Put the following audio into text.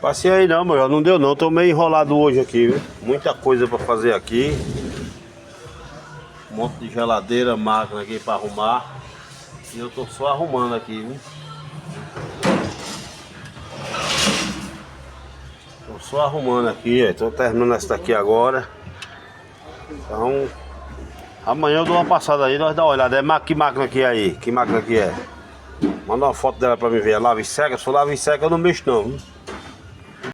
Passei aí não, meu, não deu não, tô meio enrolado hoje aqui, viu? Muita coisa pra fazer aqui. Um monte de geladeira, máquina aqui pra arrumar. E eu tô só arrumando aqui, viu? Tô só arrumando aqui, tô terminando essa daqui agora. Então, amanhã eu dou uma passada aí, nós dá uma olhada. Que máquina que é aí? Que máquina que é? Manda uma foto dela pra mim ver. Lava e seca? Se for lava e seca eu não mexo não, viu?